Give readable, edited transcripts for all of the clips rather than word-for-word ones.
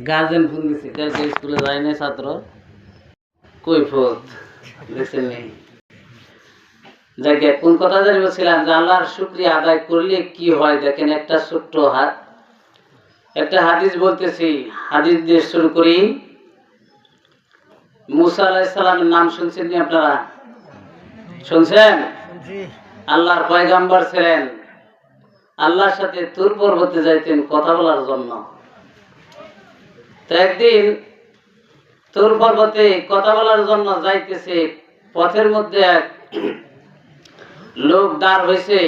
Guardian phone দিচ্ছে, কালকে স্কুলে যায় না ছাত্র, কৈফত দেখছেন নি। যাকে কোন কথা জানি বলছিলাম যে আল্লাহর শুকরিয়া আদায় করলে কি হয় দেখেন। একটা ছোট্ট একটা হাদিস বলতেছি, হাদিস দিয়ে শুরু করি। মুসা আলাইহিস সালামের নাম শুনছেন নি আপনারা? শুনছেন? আল্লাহর পয়গাম্বর ছিলেন, আল্লাহর সাথে তুর পর্বতে যাইতেন কথা বলার জন্য। তো একদিন তুর পর্বতে কথা বলার জন্য যাইতেছে, পথের মধ্যে এক লোক দাঁড় হয়েছে।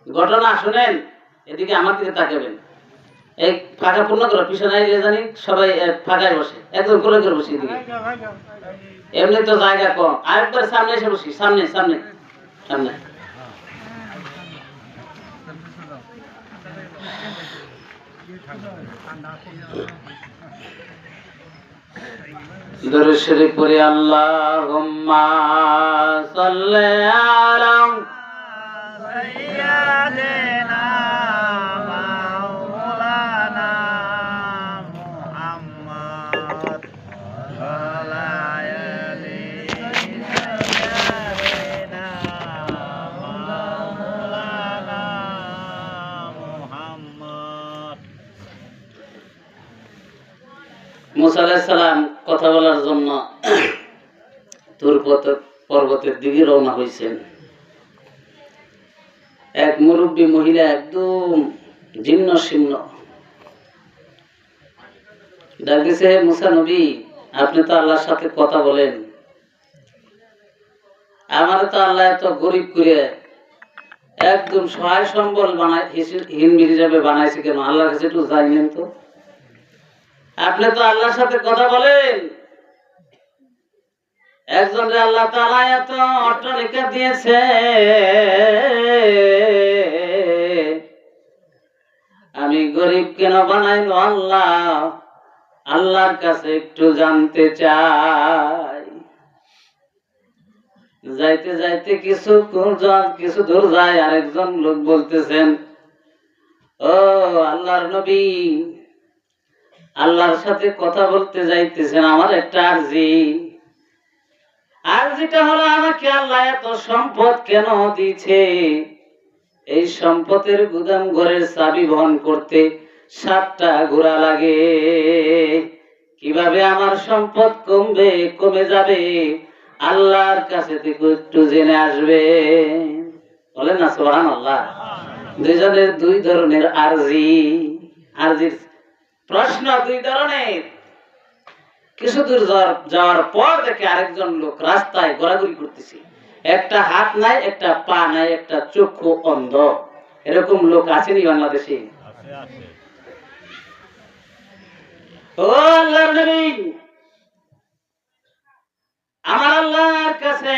ঘটনা শুনেন, এদিকে আমার দিকে তাকাবেন। এই ফাঁকা পূর্ণ করো, পিছনে জানি সবাই ফাঁকায় বসে, একদম করে করে বসে এদিকে। এমনি তো জায়গা কম, আরেকবার সামনে এসে বসি, সামনে সামনে সামনে। দরুদ শরীফ পড়ি, আল্লাহুম্মা সাল্লি আলা সাইয়্যিদিনা মাওলানা মুহাম্মদ ওয়া আলি সাইয়্যিদিনা মাওলানা মুহাম্মদ। মুসা আলাইহিস সালাম কথা বলার জন্য তুর পর্বতের দিকে রওনা হয়েছেন। এক মুরব্বী মহিলা একদম জীর্ণ শীর্ণ ডাক দিছে, মুসা নবী, আপনি তো আল্লাহর সাথে কথা বলেন, আমার তো আল্লাহ এত গরিব করে একদম সহায় সম্বল বানাই হিমবির হিসাবে বানাইছে কেন? আল্লাহর কাছে একটু জানেন তো, আপনি তো আল্লাহর সাথে কথা বলেন, একজন আল্লাহ তাআলা এত অট্টালিকা দিয়েছে, আমি গরিব কেন বানাইলো আল্লাহ? আল্লাহর কাছে একটু জানতে চাই। যাইতে যাইতে কিছু দূর যায়, আরেকজন লোক বলতেছেন, ও আল্লাহর নবী, আল্লাহর সাথে কথা বলতে যাইতেছেন, আমার একটা আরজিটা হলো, আমাকে আল্লাহ এত সম্পদ কেন দিয়েছে? এই সম্পদের গুদাম ঘরের চাবি বহন করতে 7টা ঘোড়া লাগে। কিভাবে আমার সম্পদ কমে যাবে? আল্লাহর কাছে থেকে একটু জেনে আসবে। বলেন না সুবহানাল্লাহ। দুইজনের দুই ধরনের আরজির প্রশ্ন দুই ধরনের। কিছু দূর যাওয়ার পর দেখে আরেকজন লোক রাস্তায় ঘোরাঘুরি করতেছে, একটা হাত নাই, একটা পা নাই, একটা চক্ষু অন্ধ। এরকম লোক আছেনি বাংলাদেশে? ও আল্লাহর নবী, আমার আল্লাহর কাছে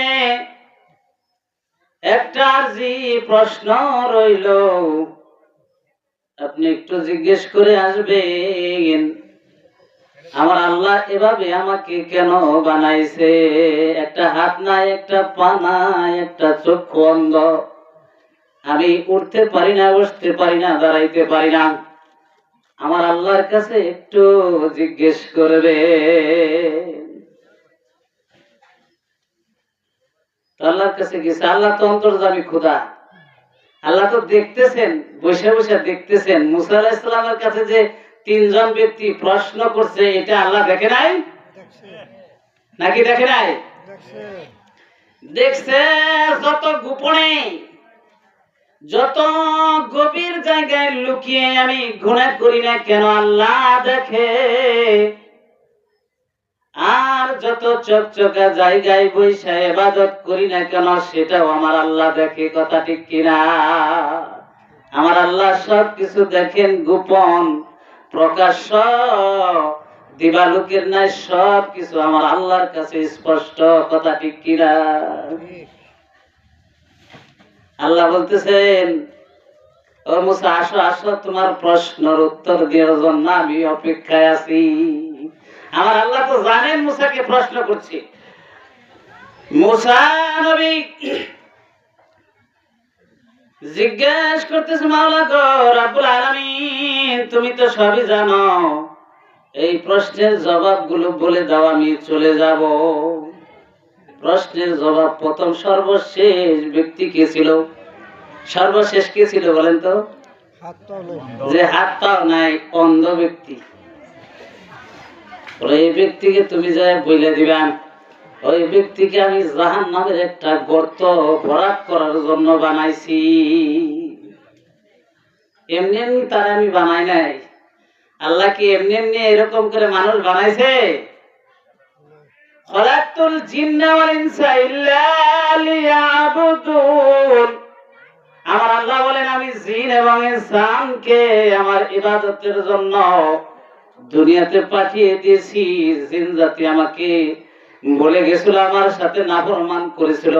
একটা আরজি প্রশ্ন রইল, আপনি একটু জিজ্ঞেস করে আসবেন, আমার আল্লাহ এভাবে আমাকে কেন বানাইছে? একটা হাত নাই, একটা পা নাই, একটা চক্ষু অন্ধ, আমি উঠতে পারি না, বসতে পারি না, দাঁড়াইতে পারি না, আমার আল্লাহর কাছে একটু জিজ্ঞেস করবে। আল্লাহর কাছে গেছে, আল্লাহ তো অন্তর্যামী খোদা, আল্লাহ তো দেখতেছেন, বসে বসে দেখতেছেন। মুসা আলাইহিস সালামের কাছে যে 3জন ব্যক্তি প্রশ্ন করছে, এটা আল্লাহ দেখে নাই নাকি? দেখে নাই? দেখছে। যত গোপনে, যত গভীর জায়গায় লুকিয়ে আমি গুনাহ করি না কেন, আল্লাহ দেখে। আর যত চকচকা জায়গায় বসে ইবাদত করি না কেন, সেটাও আমার আল্লাহ দেখে। কথা ঠিক কিনা? আমার আল্লাহ সবকিছু দেখেন, গোপন প্রকাশ্য দিবালোকের নাই, সবকিছু আমার আল্লাহর কাছে স্পষ্ট। কথা ঠিক কিনা? আল্লাহ বলতেছেন, ও মুসা, আসো আসো, তোমার প্রশ্নের উত্তর দেওয়ার জন্য আমি অপেক্ষায় আছি। আমার আল্লাহ তো জানেন মুসাকে প্রশ্ন করছে। মুসা নবী জিজ্ঞেস করতেছে, মাওলা গো রব্বুল আলামিন, তুমি তো সবই জানো, এই প্রশ্নের জবাবগুলো বলে দাও, আমি চলে যাব। প্রশ্নের জবাব প্রথম সর্বশেষ ব্যক্তি কে ছিল? সর্বশেষ কে ছিল বলেন তো? যে হাত পাও নাই, অন্ধ ব্যক্তি। এই ব্যক্তিকে তুমি যাই বলে দিবেন, ওই ব্যক্তিকে আমি জাহান্নামের একটা গর্ত ভরাট করার জন্য বানাইছি। এমনি এমনি তার আমি বানাই নাই। আল্লাহ কি এমনি এমনি এরকম করে মানুষ বানাইছে? খলাকতুল জিন্না ওয়াল ইনসা ইল্লা লিয়াবুদুন। আমার আল্লাহ বলেন, আমি জিন এবং ইনসানকে আমার ইবাদতের জন্য দুনিয়াতে পাঠিয়ে দিয়েছি। জিন জাতি আমাকে বলে গেছিল, আমার সাথে নাফরমান করেছিল,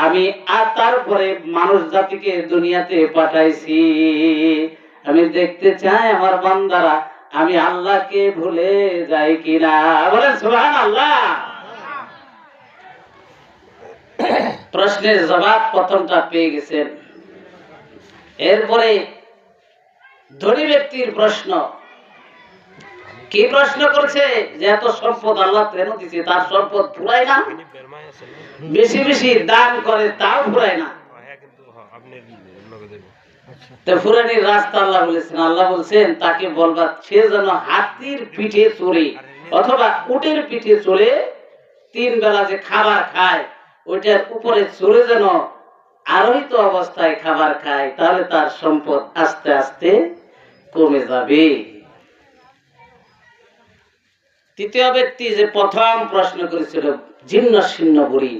আমি আর তারপরে মানুষ জাতিকে দুনিয়াতে পাঠাইছি। আমি দেখতে চাই আমার বান্দারা আমি আল্লাহকে ভুলে যাই কিনা। বলেন সুবহানাল্লাহ। প্রশ্নের জবাব প্রথমটা পেয়ে গেছেন। এরপরে ধনী ব্যক্তির প্রশ্ন। কি প্রশ্ন করছে? যে এত সম্পদ আল্লাহ কেন দিছে, তার সম্পদ ফুরায় না? বেশি বেশি দান করে তাও ফুরায় না। তো ফুরানির রাস্তা আল্লাহ বলেছেন। আল্লাহ বলছেন তাকে বলবা সে যেন হাতির পিঠে চড়ে অথবা উটের পিঠে চড়ে 3 বেলা যে খাবার খায় ওইটার উপরে চড়ে যেন আরোহিত অবস্থায় খাবার খায়, তাহলে তার সম্পদ আস্তে আস্তে কমে যাবে। তৃতীয় ব্যক্তি যে প্রথম প্রশ্ন করেছিল, জীর্ণ শীর্ণ বুড়ি,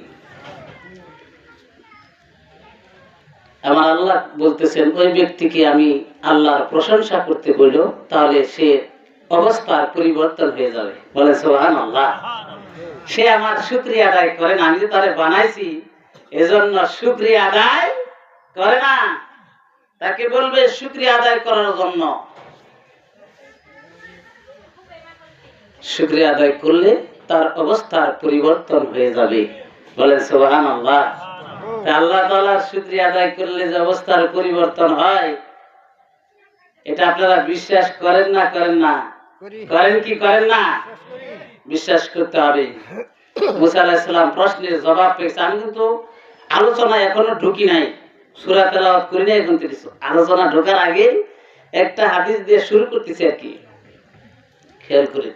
আমার আল্লাহ বলতেছেন ওই ব্যক্তিকে আমি আল্লাহর প্রশংসা করতে বলল, তাহলে সে অবস্থার পরিবর্তন হয়ে যাবে। বলে সুবহানাল্লাহ। সে আমার শুকরিয়া আদায় করে না, আমি যে তারে বানাইছি এজন্য শুকরিয়া আদায় করে না। তাকে বলবে শুকরিয়া আদায় করার জন্য। শুকরিয়া আদায় করলে তার অবস্থার পরিবর্তন হয়ে যাবে। বলেন সুবহানাল্লাহ। আল্লাহ তাআলার শুকরিয়া আদায় করলে যে অবস্থার পরিবর্তন হয়, এটা আপনারা বিশ্বাস করেন না? করেন না? করেন কি করেন না? বিশ্বাস করতে হবে। মুসা আলাইহিস সালাম প্রশ্নের জবাব পেয়েছে। আমি কিন্তু আলোচনা এখনো ঢুকি নাই, সূরা তেলাওয়াত করি নাই এখন কিছু। আলোচনা ঢোকার আগে একটা হাদিস দিয়ে শুরু করতেছি আর কি। খেয়াল করে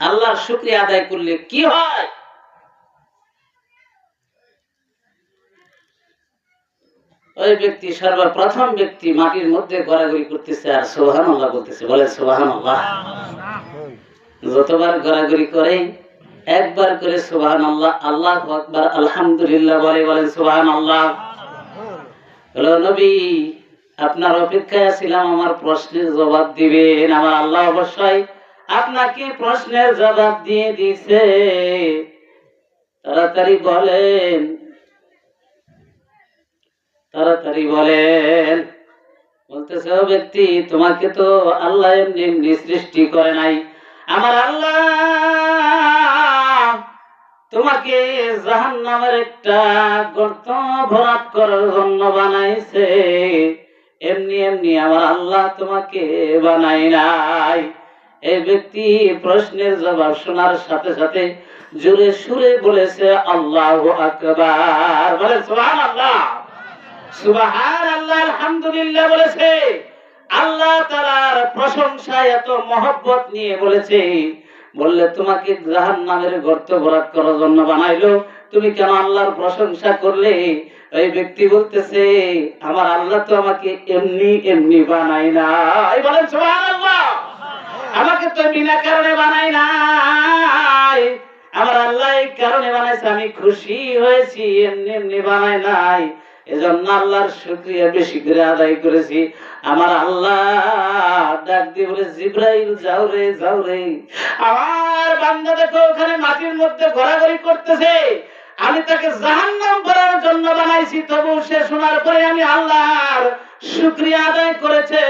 আল্লাহর শুকরিয়া আদায় করলে কি হয়? ওই ব্যক্তি সর্বপ্রথম ব্যক্তি মাটির মধ্যে গড়াগড়ি করতেছে আর সুবহানাল্লাহ বলতেছে। বলে সুবহানাল্লাহ। যতবার গড়াগড়ি করে একবার করে সুবহানাল্লাহ, আল্লাহু আকবার, আলহামদুলিল্লাহ বলে। বলেন সুবহানাল্লাহ। হলো নবী, আপনার অপেক্ষায় ছিলাম আমার প্রশ্নের জবাব দিবেন। আমার আল্লাহ অবশ্যই আপনাকে প্রশ্নের জবাব দিয়ে দিয়েছে। তাড়াতাড়ি বলেন, তাড়াতাড়ি বলেন। বলতেছে ও ব্যক্তি, তোমাকে তো আল্লাহ এমনি এমনি সৃষ্টি করে নাই। আমার আল্লাহ তোমাকে জাহান্নামের একটা গর্ত ভরাট করার জন্য বানাইছে। এমনি এমনি আমার আল্লাহ তোমাকে বানাই নাই। এই ব্যক্তি প্রশ্নের জবাব শোনার সাথে সাথে জোরে সুরে বলেছে আল্লাহু আকবার। বলে সুবহানাল্লাহ। সুবহানাল্লাহ, আলহামদুলিল্লাহ বলেছে। আল্লাহ তাআলার প্রশংসা এত মহব্বত নিয়ে বলেছে। বললে তোমাকে জাহান্নামের গর্ত ভরাট করার জন্য বানাইলো, তুমি কেন আল্লাহর প্রশংসা করলে? ওই ব্যক্তি বলতেছে আমার আল্লাহ তো আমাকে এমনি এমনি বানাই নাই। বলেন সুবহানাল্লাহ। আমাকে তো বিনা কারণে বানাই নাই, আমার আল্লাহ এই কারণে বানাইছে, আমি খুশি হয়েছি, এমনি এমনি বানাই নাই। এজন্য আল্লাহর শুকরিয়া বেশি করে আদায় করেছি। আমার আল্লাহ ডাক দিয়ে বলে জিবরাইল যাও রে, যাও রে, আমার বান্দা দেখো ওখানে মাটির মধ্যে ঘোরাঘুরি করতেছে, আমি তাকে জাহান্নাম করার জন্য বানাইছি। তবু সে শোনার পরে আমি আল্লাহর শুকরিয়া আদায় করেছে।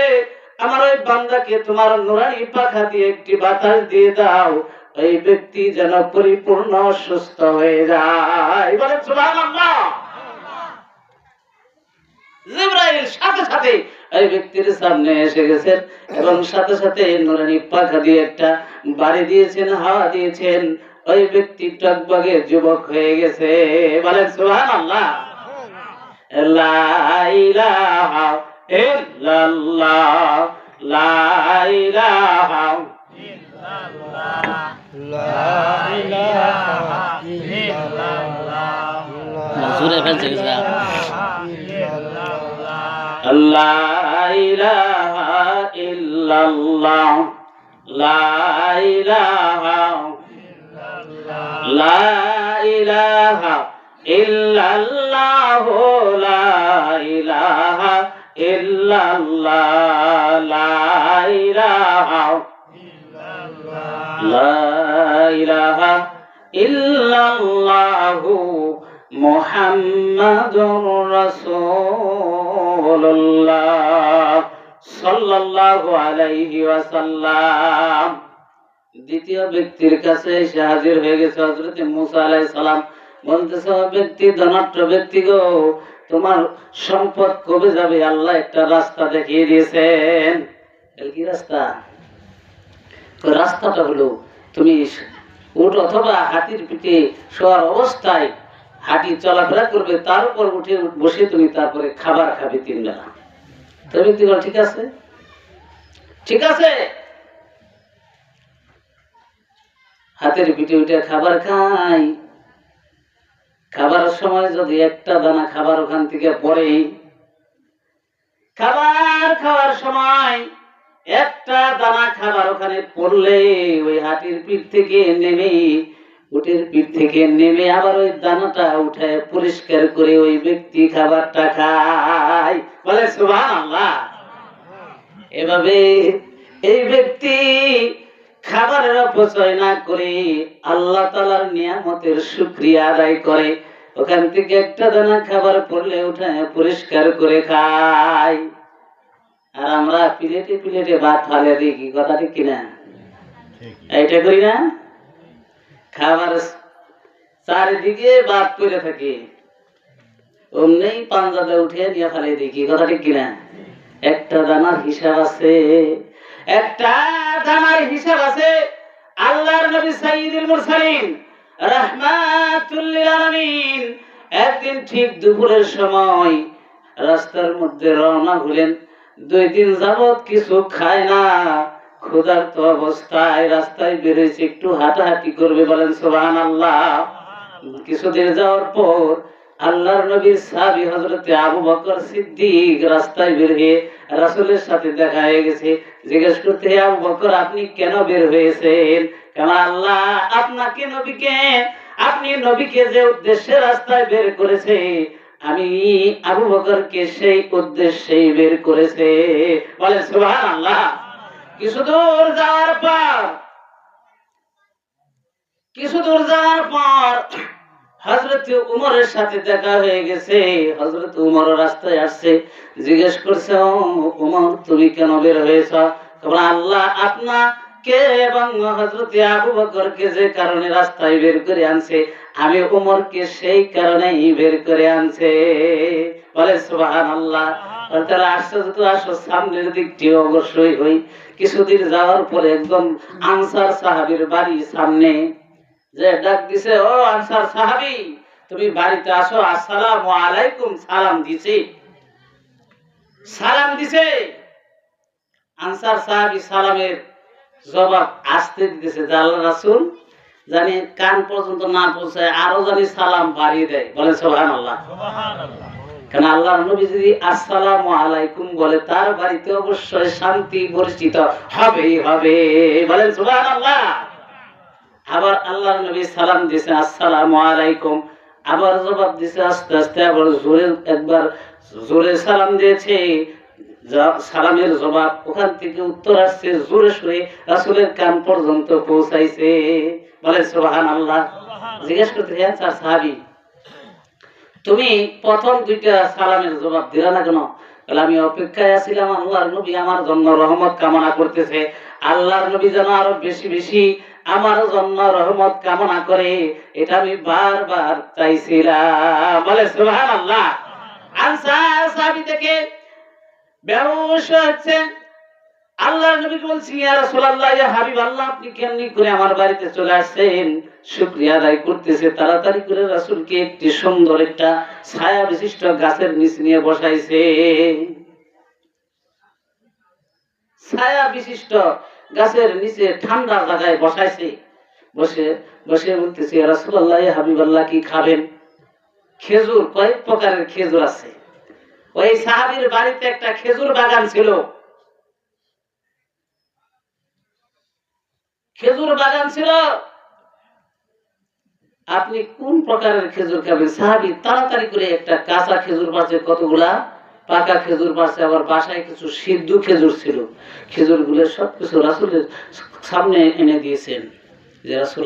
আমার ওই বান্দাকে তোমার নূরানি পাখা দিয়ে একটি বাতাস দিয়ে দাও, ওই ব্যক্তি যেন পরিপূর্ণ সুস্থ হয়ে যায়। বলে সুবহানাল্লাহ। জিবরাইল সাথে সাথে ওই ব্যক্তির সামনে এসে গেছেন এবং সাথে সাথে নুরানি পাখা দিয়ে একটা বাড়ি দিয়েছেন, হাওয়া দিয়েছেন। ওই ব্যক্তি টকবগে যুবক হয়ে গেছে। বলেন সুবহানাল্লাহ। লা ইলাহা ইল্লাল্লাহ, লা ইলাহা জোরে ফেলছে লা ইলাহা ইল্লাল্লাহ, লা ইলাহা লা ইলাহা ইল্লাল্লাহ, লা ইলাহা ইল্লাল্লাহ, লা ইলাহা লা ইলাহা ইল্লাল্লাহু মুহাম্মাদুর রাসূলুল্লাহ সাল্লাল্লাহু আলাইহি ওয়াসাল্লাম। দ্বিতীয় ব্যক্তির কাছে এসে হাজির হয়ে গেছে হযরত মুসা আলাইহিস সালাম। বলতেছে, ব্যক্তি ধনাঢ্য ব্যক্তি গো, তোমার সম্পদ কবে যাবে? আল্লাহ একটা রাস্তা দেখিয়ে দিয়েছেন। কি রাস্তা? রাস্তাটা হলো তুমি উট অথবা হাতির পিঠে শোয়ার অবস্থায় হাঁটি চলাফেরা করবে, তার উপর উঠে বসে তুমি তারপরে খাবার খাবে 3 বেলা। তো ব্যক্তি বল, ঠিক আছে, ঠিক আছে। হাতের পিঠে উঠে খাবার খাই। খাবার সময় যদি একটা দানা খাবার ওখান থেকে পড়ে, খাবার খাওয়ার সময় একটা দানা খাবার ওখানে পড়লে ওই হাতির পিঠ থেকে নেমে, উটের পিঠ থেকে নেমে আবার ওই দানাটা উঠায় পরিষ্কার করে ওই ব্যক্তি খাবারটা খায়। বলে সুবহানাল্লাহ। এভাবে এই ব্যক্তি খাবারের অপচয় না করে আল্লাহ তাআলার নিয়ামতের শুকরিয়া আদায় করে। ওখান থেকে একটা দানা খাবার পড়লে উঠায় পরিষ্কার করে খায়। আর আমরা প্লেটে প্লেটে ভাত ফালে দিই, কি কথা ঠিক কিনা? এইটা করি না? খাবার চারিদিকে ভাত পড়ে থাকে, অমনি পাঞ্জাবে উঠে নিয়ে ফেলে দিই, কি কথা ঠিক কিনা? একটা দানার হিসাব আছে, একটা দানার হিসাব আছে। আল্লাহর নবী সাইয়্যিদুল মুরসালিন রাহমাতুল লিল আলামিন একদিন ঠিক দুপুরের সময় রাস্তার মধ্যে রওনা হলেন। 2 দিন যাবত কিছু খায় না, ক্ষুধার্ত অবস্থায় রাস্তায় বেরিয়েছে, একটু হাঁটাহাঁটি করবে। বলেন সুবহানাল্লাহ। কিছুদিন যাওয়ার পর আল্লাহর নবীর সাহাবী হযরতে আবু বকর সিদ্দিক রাস্তায় বের হয়ে রাসূলের সাথে দেখা হয়ে গেছে। জিজ্ঞেস করতে, আবু বকর আপনি কেন বের হয়েছেন? কেন আল্লাহ আপনাকে নবীকে, আপনি নবীকে যে উদ্দেশ্যে রাস্তায় বের করেছে, আমি আবু বকরকে সেই উদ্দেশ্যেই বের করেছে। বলেন সুবহানাল্লাহ। কিছু দূর যাওয়ার পর হযরত উমরের সাথে দেখা হয়ে গেছে। হযরত উমর রাস্তায় আসছে, জিজ্ঞেস করছে, ও উমর তুমি কেন বের হয়েছ? আল্লাহ আপনাকে এবং হযরত আবু বকরকে যে কারণে রাস্তায় বের করে আনছে, আমি উমরকে সেই কারণেই বের করে আনছে। বলে সুবহানাল্লাহ। তাহলে আসছে তো আসো, সামনের দিকটি অবশ্যই হই। কিছুদিন যাওয়ার পরে একদম আনসার সাহাবীর বাড়ির সামনে যে ডাক দিছে, ও আনসার সাহাবী তুমি বাড়িতে আসো, আসসালামু আলাইকুম। সালাম দিছে। আনসার সাহাবী সালামের জবাব আসতে দিতেছে, আল্লাহর রাসূল জানি কান পর্যন্ত না পৌঁছায়, আরো জানি সালাম বাড়িয়ে দেয়। বলে সুবহানাল্লাহ। কারণ আল্লাহর নবী যদি আসসালামু আলাইকুম বলে, তার বাড়িতে অবশ্যই শান্তি বর্ষিত হবেই হবে। বলেন সুবহানাল্লাহ। আবার আল্লাহর নবী সালাম দিয়েছে, আসসালামু আলাইকুম। আবার জবাব দিয়েছে আস্তে আস্তে, আবার একবার জোরে সালাম দিয়েছে। সালামের জবাব ওখান থেকে উত্তর আসছে জোরে সোরে, রাসূলের কান পর্যন্ত পৌঁছাইছে। বলে সুবহানাল্লাহ। জিজ্ঞেস করতে, আনসার সাহাবী তুমি প্রথম 2টা সালামের জবাব দিলা না কেন? বলে আমি অপেক্ষায় আছিলাম, আল্লাহর নবী আমার জন্য রহমত কামনা করতেছে, আল্লাহর নবী যেন আরো বেশি বেশি আমার জন্য রহমত কামনা করে, এটা আমি বারবার চাইছিলাম। বলে সুবহানাল্লাহ। আনসার সাহাবী থেকে বেহুশ হচ্ছে। আল্লাহর নবীকে বলছি, ইয়া রাসূলুল্লাহ, ইয়া হাবিবাল্লাহ, আপনি কেমনি করে আমার বাড়িতে চলে আসছেন? শুকরিয়া আদায় করতেছে। তাড়াতাড়ি করে রাসূলকে একটি সুন্দর একটা ছায়া বিশিষ্ট গাছের নিচে নিয়ে বসাইছে। ছায়া বিশিষ্ট গাছের নিচে ঠান্ডা জায়গায় বসাইছে। বসে বসে বলতেছে, ইয়া রাসূলুল্লাহ, ইয়া হাবিবাল্লাহ, কি খাবেন? খেজুর, কয়েক প্রকারের খেজুর আছে। ওই সাহাবীর বাড়িতে একটা খেজুর বাগান ছিল। খেজুর বাগান ছিল। আপনি কোন প্রকারের খেজুর খাবেন? সাহাবী তাড়াতাড়ি করে একটা কাঁচা খেজুর পাচ্ছে, কতগুলা পাকা খেজুর পাচ্ছে, আবার বাসায় কিছু সিদ্ধ খেজুর ছিল। খেজুর গুলো সবকিছু রাসূলের সামনে এনে দিয়েছেন যে, রাসূল,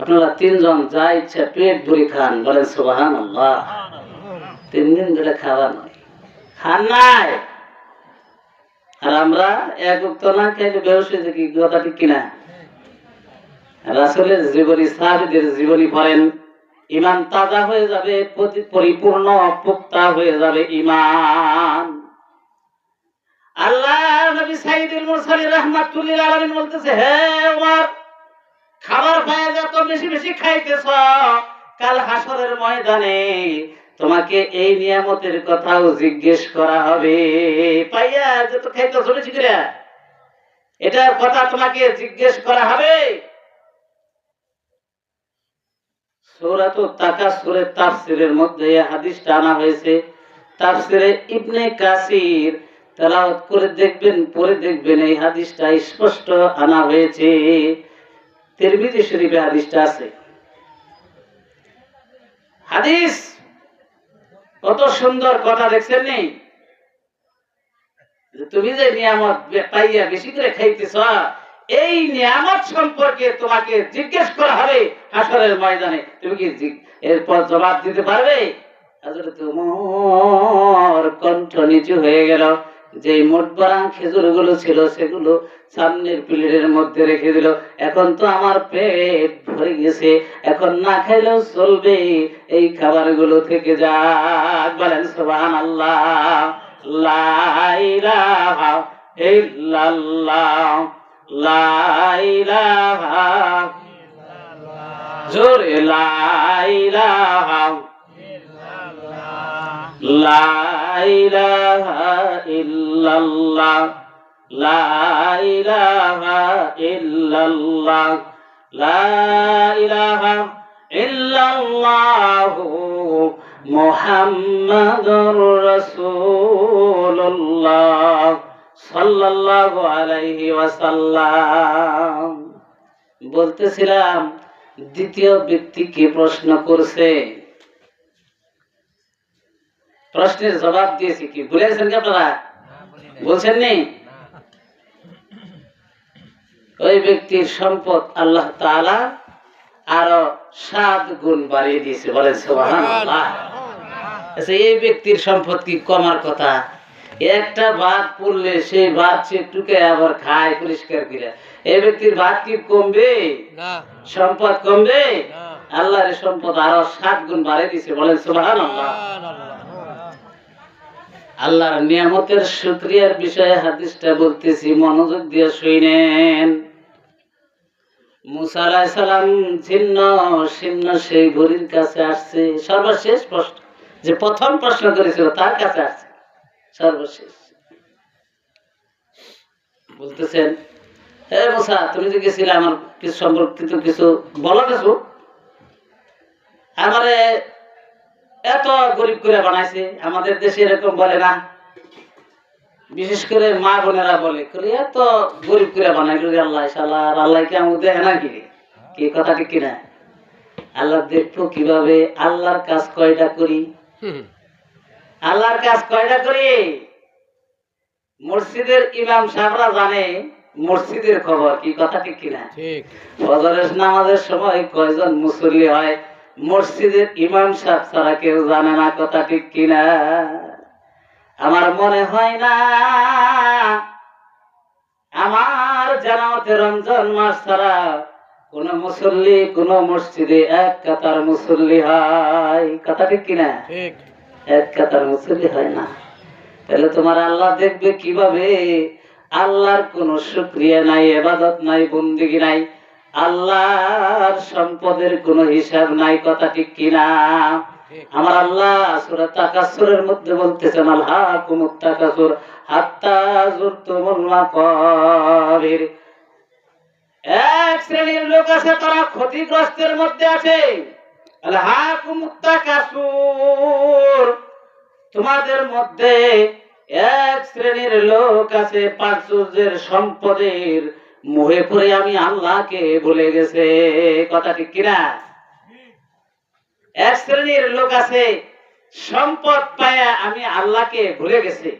আপনারা তিনজন যা ইচ্ছা পেট ভরে খান। বলেন সুবহানাল্লাহ। 3 দিন ধরে খাওয়া নয়, খান নাই। আর আমরা এক ওয়াক্ত না খাইলে বেহুশ হয়ে যাই, কি কথা ঠিক কিনা? রাসূলের জীবনী, সাহাবীদের জীবনী পড়েন, ঈমান তাজা হয়ে যাবে, পরিপূর্ণ পুক্তা হয়ে যাবে ঈমান। আল্লাহ নবী সাইয়্যিদুল মুরসালিন রাহমাতুল লিল আলামিন বলতেছে, হে ওমর, খাবার পায় যত বেশি বেশি খাইতেছ, কাল হাসরের ময়দানে তোমাকে এই নিয়ামতের কথাও জিজ্ঞেস করা হবে। পাইয়া যত খাইতেছ বেশি করে, এটার কথা তোমাকে জিজ্ঞেস করা হবে। সূরাতুত তাকাসসুরের তাফসীরের মধ্যে এই হাদিসটা আনা হয়েছে। তাফসীরে ইবনে কাসির তেলাওয়াত করে দেখবেন, পড়ে দেখবেন, এই হাদিসটা স্পষ্ট আনা হয়েছে। তিরমিজি শরীফে হাদিসটা আছে। হাদিস কত সুন্দর কথা, দেখছেন নি? তুমি যে নিয়ামত পাইয়া বেশি করে খাইতেছ, এই নিয়ামত সম্পর্কে তোমাকে জিজ্ঞেস করা হবে হাসরের ময়দানে। তুমি কি এরপর জবাব দিতে পারবে? হযরত ওমর কণ্ঠ নিচু হয়ে গেল। যে মোটবারাং খেজুর গুলো ছিল সেগুলো সামনের প্লেটের মধ্যে রেখে দিল। এখন তো আমার পেট ভরে গেছে, এখন না খাইলেও চলবে, এই খাবারগুলো থেকে যাক। বলেন সুবহানাল্লাহ। লা ইলাহা ইল্লাল্লাহ, লা ইলাহা ইল্লাল্লাহ, জোরে লা ইলাহা ইল্লাল্লাহ, লা ইলাহা ইল্লাল্লাহ, লা ইলাহা ইল্লাল্লাহ, লা ইলাহা ইল্লাল্লাহ মুহাম্মাদুর রাসূলুল্লাহ সাল্লাল্লাহু আলাইহি ওয়াসাল্লাম। বলতেছিলাম, দ্বিতীয় ব্যক্তিকে প্রশ্ন করছে, প্রশ্নের জবাব দিয়েছি। কি ভুলে গেছেন কি আপনারা? বলছেন নি? ওই ব্যক্তির সম্পদ আল্লাহ তাআলা আরো 7 গুণ বাড়িয়ে দিয়েছে। বলেন সুবহানাল্লাহ। আচ্ছা, এই ব্যক্তির সম্পদ কি কমার কথা? একটা ভাত পড়লে সেই ভাত সে টুকে আবার খায় পরিষ্কার করে। এই ব্যক্তির ভাত কি কমবে? না। সম্পদ কমবে? না। আল্লাহর সম্পদ আরো 7 গুণ বাড়িয়ে দিয়েছে। বলেন সুবহানাল্লাহ। আল্লাহর নিয়ামতের শুকরিয়ার বিষয়ে হাদিসটা বলতেছি, মনোযোগ দিয়ে শুনেন। মুসা আলাইহিস সালাম ছিন্ন ছিন্ন সেই ঘড়ির কাছে আসছে। সর্বশেষ প্রশ্ন, যে প্রথম প্রশ্ন করেছিল তার কাছে আসছে সর্বশেষ। বলতেছেন, হে মুসা, তুমি যে গেছিলে আমার কিছু সম্পর্কিত কিছু বলো, কিছু আমারে এত গরিব করে বানাইছে। আমাদের দেশে এরকম বলে না, বিশেষ করে মা বোনেরা বলে, এত গরিব করে বানাইল আল্লাহ, শালার আল্লাহ কি আমাকে দেখে নাকি? কি কথা ঠিক কিনা? আল্লাহ দেখবো কিভাবে? আল্লাহর কাজ কয়টা করি? আল্লাহর কাজ কয়টা করি? মসজিদের ইমাম সাহেবরা জানে মসজিদের খবর। কি কথা ঠিক কিনা? ফজরের নামাজের সময় কয়জন মুসল্লি হয় মসজিদের ইমাম সাহেব ছাড়া কেউ জানে না। কথা ঠিক কিনা? আমার মনে হয় না আমার জানাতে রমজান মাস ছাড়া কোন মুসল্লি কোন মসজিদে এক কাতার মুসল্লি হয়। কথা ঠিক কিনা? এক কাতার মুসল্লি হয় না। তাহলে তোমার আল্লাহ দেখবে কিভাবে? আল্লাহর কোনো শুকরিয়া নাই, ইবাদত নাই, বন্দেগী নাই, আল্লাহর সম্পদের কোনো হিসাব নাই। কথা ঠিক কিনা? আমার আল্লাহ সূরা তাকাসসুরের মধ্যে বলতেছেন, আলহাকুমুত তাকাসুর হাত্তা যুরতুমুল মাকাবির। এক শ্রেণীর লোক আছে, তারা ক্ষতিগ্রস্তের মধ্যে আছে। আলহাকুমুত তাকাসুর, তোমাদের মধ্যে এক শ্রেণীর লোক আছে প্রাচুর্যের সম্পদের মোহে পড়ে আমি আল্লাহকে ভুলে গেছে। কথা ঠিক কিনা? এক শ্রেণীর লোক আছে সম্পদ পায়া আমি আল্লাহকে ভুলে গেছে।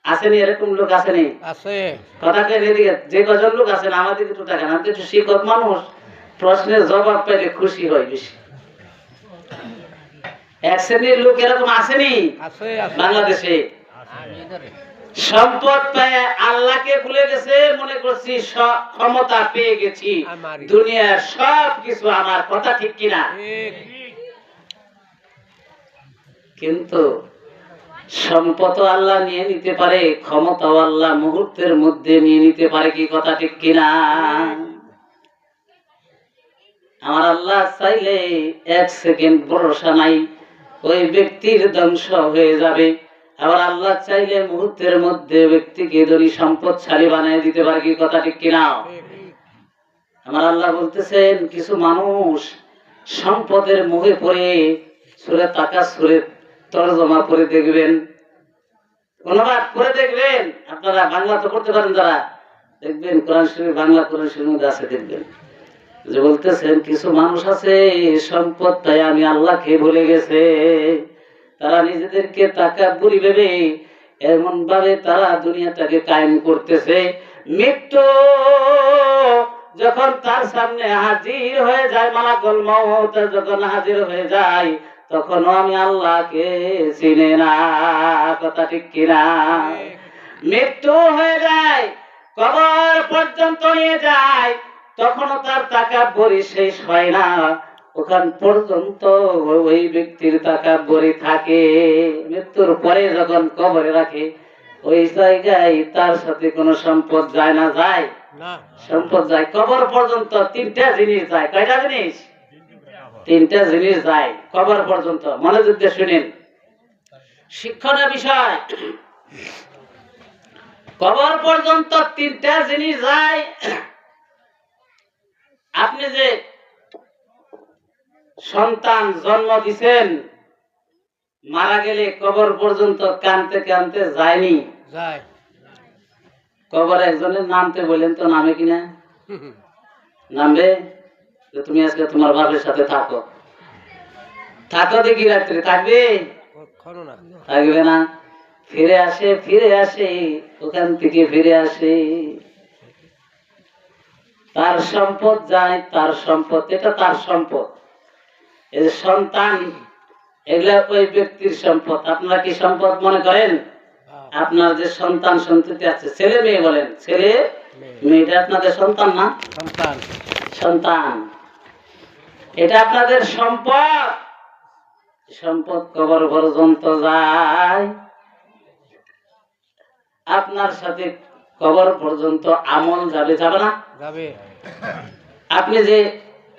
আসেনি এরকম লোক? আসেনি? আছে। কথাটা এদিকে যে কজন লোক আছেন আমাদের একটু টাকা না, একটু শিক্ষক মানুষ, প্রশ্নের জবাব পাইলে খুশি হয় বেশি। এক শ্রেণীর লোক এরকম আসেনি বাংলাদেশে? সম্পদ পেয়ে আল্লাহকে ভুলে গেছে, মনে করছি ক্ষমতা পেয়ে গেছি, দুনিয়ার সব কিছু আমার। কথা ঠিক কিনা? কিন্তু সম্পদ আল্লাহ নিয়ে নিতে পারে, ক্ষমতাও আল্লাহ মুহূর্তের মধ্যে নিয়ে নিতে পারে। কি কথা ঠিক কিনা? আমার আল্লাহ চাইলে এক সেকেন্ড ভরসা নাই, ওই ব্যক্তির ধ্বংস হয়ে যাবে। আবার আল্লাহ চাইলে মুহূর্তের মধ্যে ব্যক্তিকে ধনী সম্পদশালী বানিয়ে দিতে পারে। কি কথা ঠিক কিনা? আমার আল্লাহ বলতেছেন, কিছু মানুষ সম্পদের মোহে পড়ে সূরা তাকাসসুরের তরজমা পড়ে দেখবেন, অনুবাদ করে দেখবেন। আপনারা বাংলা তো করতে পারেন যারা, দেখবেন কোরআন শরীফ বাংলা কোরআন শরীফের মধ্যে আছে, দেখবেন যে বলতেছেন কিছু মানুষ আছে সম্পদ তাই আমি আল্লাহকে ভুলে গেছে। তারা নিজেদেরকে তাকাব্বুরি ভেবে এমন ভাবে তারা দুনিয়াটাকে কায়েম করতেছে, মৃত্যু যখন তার সামনে হাজির হয়ে যায়, মালাকুল মউত যখন হাজির হয়ে যায়, তখনও আমি আল্লাহকে চিনে না। কথা ঠিক কিনা? মৃত্যু হয়ে যায়, কবর পর্যন্ত নিয়ে যায়, তখনও তার তাকাব্বুরি শেষ হয় না, ওখান পর্যন্ত ওই ব্যক্তির তাকাব্বুরি থাকে। মৃত্যুর পরে যখন কবরে রাখে, ওই জায়গায় তার সাথে কোনো সম্পদ যায় না? যায় না? সম্পদ যায়। কবর পর্যন্ত তিনটা জিনিস যায়। কয়টা জিনিস? তিনটা জিনিস যায় কবর পর্যন্ত। মনোযোগ দিয়ে শুনেন, শিক্ষণীয় বিষয়। কবর পর্যন্ত তিনটা জিনিস যায়। আপনি যে সন্তান জন্ম দিছেন, মারা গেলে কবর পর্যন্ত কানতে কানতে যায়নি? যায়। কবর একজনের নামতে বললেন তো নামে কিনা? নামবে? তুমি আজকে তোমার বাপের সাথে থাকো, থাকো দেখি রাত্রে, থাকবে? থাকবে না। ফিরে আসে, ফিরে আসে, ওখান থেকে ফিরে আসে, তার সম্পদ যায়, তার সম্পদ, এটা তার সম্পদ। এই যে সন্তান, এগুলা ওই ব্যক্তির সম্পদ। আপনারা কি সম্পদ মনে করেন? আপনার যে সন্তান সন্ততি আছে, ছেলে মেয়ে বলেন, ছেলে মেয়েটা আপনাদের সন্তান না? সন্তান, সন্তান, এটা আপনাদের সম্পদ। সম্পদ কবর পর্যন্ত যায়। আপনার সাথে কবর পর্যন্ত আমল যাবে? যাবে না? যাবে। আপনি যে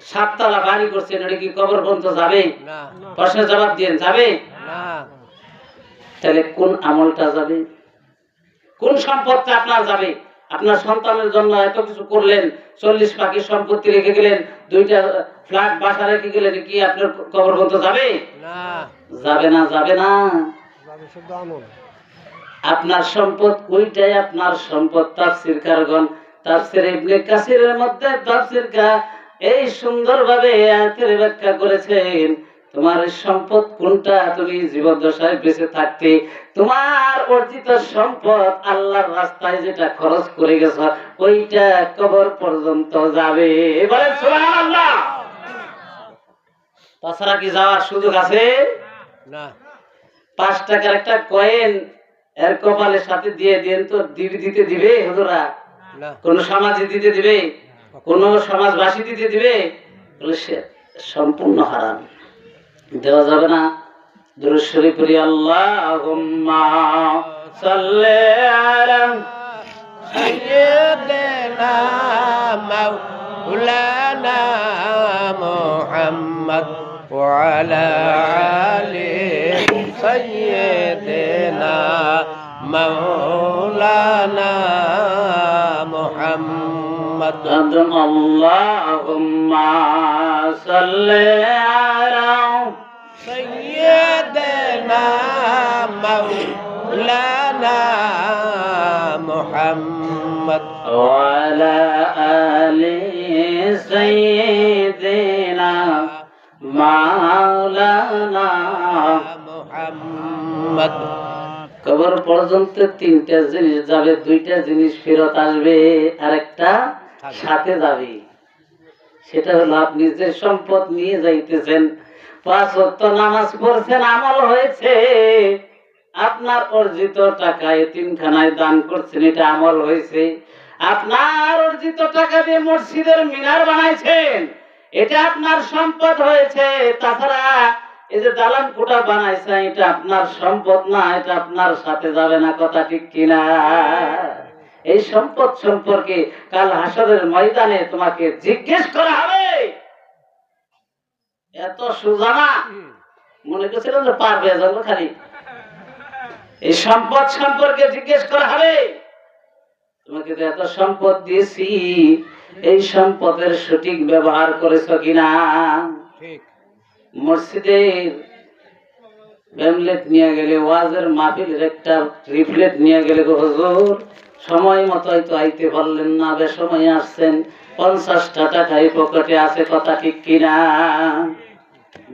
7 তলা বাড়ি করছেন, ওটা কি কবর পর্যন্ত যাবে? না। প্রশ্নের জবাব দিয়েন, যাবে না? তাহলে কোন আমলটা যাবে? কোন সম্পদটা আপনার যাবে? আপনার সন্তানের জন্য এত কিছু করলেন, 40 পাখি সম্পত্তি রেখে গেলেন, 2টা ফ্ল্যাট বাসা রেখে গেলেন, কি আপনার কবর পর্যন্ত যাবে? না। যাবে না, যাবে না। যাবে শুধু আমল। আপনার সম্পদ ওইটাই আপনার সম্পদ। তাফসীরকারগণ তাফসীর ইবনে কাসিরের মধ্যে তাফসীরকা এই সুন্দরভাবে আয়াতের ব্যাখ্যা করেছেন, তোমার সম্পদ কোনটা? তুমি জীবদ্দশায় বেঁচে থাকতে তোমার অর্জিত সম্পদ আল্লাহর রাস্তায় যেটা খরচ করে গেছো, ওইটা কবর পর্যন্ত যাবে। বলেন সুবহানাল্লাহ। তাছাড়া কি যাওয়ার সুযোগ আছে? না। 5 টাকার একটা কয়েন এর কপালের সাথে দিয়ে দেন তো, দিতে দিবে হুজুরা? কোন সমাজে দিতে দিবে? কোন সমাজবাসী দিতে দিবে? বলে সে সম্পূর্ণ হারাম, দেওয়া যাবে না। দুরূদ শরীফ পড়ি আল্লাহুম্মা সাল্লি আলা سيدنا مولانا محمد وعلى آل سيدنا مولانا محمد اللهم صل على سيدنا مولانا محمد وعلى آل سيدنا مولانا محمد কবর পর্যন্ত তিনটা জিনিস যাবে, দুইটা জিনিস ফেরত আসবে, আরেকটা সাথে যাবে। সেটা হলো আপনি যে সম্পদ নিয়ে যাইতেছেন, 5 ওয়াক্ত নামাজ পড়ছেন, আমল হয়েছে, আপনার অর্জিত টাকা এতিমখানায় দান করছেন, এটা আমল হয়েছে, আপনার অর্জিত টাকা দিয়ে মসজিদের মিনার বানাইছেন, এটা আপনার সম্পদ হয়েছে। তাছাড়া এই যে দালান কোঠা বানাইছেন, এটা আপনার সম্পদ না, এটা আপনার সাথে যাবে না। কথা ঠিক কিনা? এই সম্পদ সম্পর্কে কাল হাসরের ময়দানে তোমাকে জিজ্ঞেস করা হবে। এত সোজা না, মনে করছিলাম যে পারবে যাবো খালি। এই সম্পদ সম্পর্কে জিজ্ঞেস করা হবে। তোমাকে তো এত সম্পদ দিয়েছি, এই সম্পদের সঠিক ব্যবহার করেছো কিনা? মসজিদের প্যামলেট নিয়ে গেলে, ওয়াজের মাহফিলের একটা রিফলেট নিয়ে গেলে, হুজুর সময় মতো হয়তো আইতে পারলেন না, বেসময় আসছেন, 50টা টাকা এই পকেটে আছে। কথা ঠিক কিনা?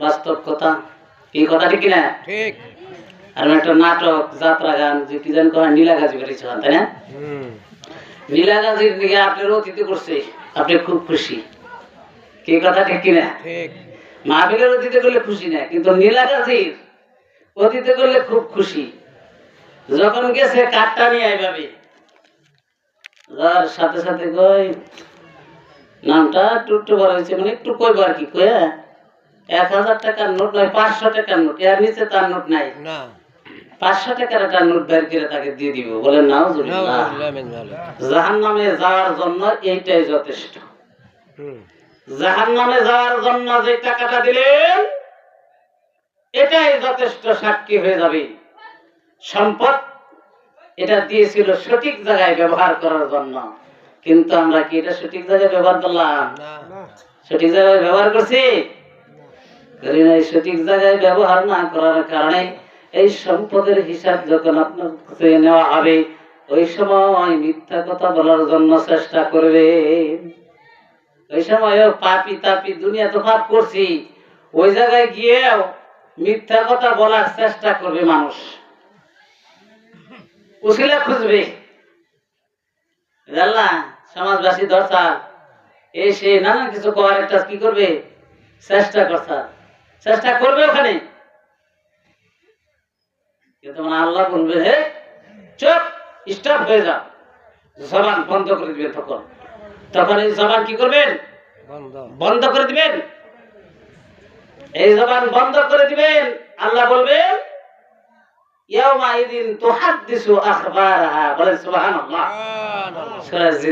বাস্তব কথা। কি কথা ঠিক কিনা? ঠিক। আর একটা নাটক, যাত্রা গান, যে কি জানি কয়, নীলাগাজি বেরিয়েছে, তাই না? নীলাগাজির দিকে আপনার অতিথি করছে, আপনি খুব খুশি। কি কথা ঠিক কিনা? ঠিক। মাহফিলের অতিথি করলে খুশি না, কিন্তু নীলাগাজির অতিথি করলে খুব খুশি। যখন গেছে কাঠটা নিয়ে আইভাবে, যার সাথে সাথে কই নামটা একটু বড় হয়েছে, মানে একটু কইবার কি কয়ে 1000 টাকার নোট নয়, 500 টাকার নোট, এর নিচে তার নোট নাই, 500 টাকার একটা নোট বের করে তাকে দিয়ে দিব। বলেন নাউজুবিল্লাহ। জাহান্নামে যাওয়ার জন্য এইটাই যথেষ্ট। জাহান্নামে যাওয়ার জন্য যে টাকাটা দিলেন, এটাই যথেষ্ট সাক্ষী হয়ে যাবে। সম্পদ এটা দিয়েছিল সঠিক জায়গায় ব্যবহার করার জন্য, কিন্তু আমরা কি এটা সঠিক জায়গায় ব্যবহার করলাম? সঠিক জায়গায় ব্যবহার করছি? করি নাই। সঠিক জায়গায় ব্যবহার না করার কারণে এই সম্পদের হিসাব যখন আপনার কাছে নেওয়া হবে, ওই সময় মিথ্যা কথা বলার জন্য চেষ্টা করবে। ওই সময় পাপি তাপি, দুনিয়া তো পাপ করছি, ওই জায়গায় গিয়েও মিথ্যা কথা বলার চেষ্টা করবে মানুষ, উসিলা খুঁজবে। জানলা সমাজবাসী দরজা এসে নানা কিছু করার একটা কি করবে, চেষ্টা করবে ওখানে। কিন্তু আল্লাহ বলবে, হে চুপ, স্টপ হয়ে যাও, জবান বন্ধ করে দিবেন। তখন এই জবান কি করবেন? বন্ধ করে দিবেন। এই জবান বন্ধ করে দিবেন। আল্লাহ বলবেন, ইয়াউমা ইদিন তুহাদ্দিসু আখবারাহা। বলেন সুবহানাল্লাহ। সূরা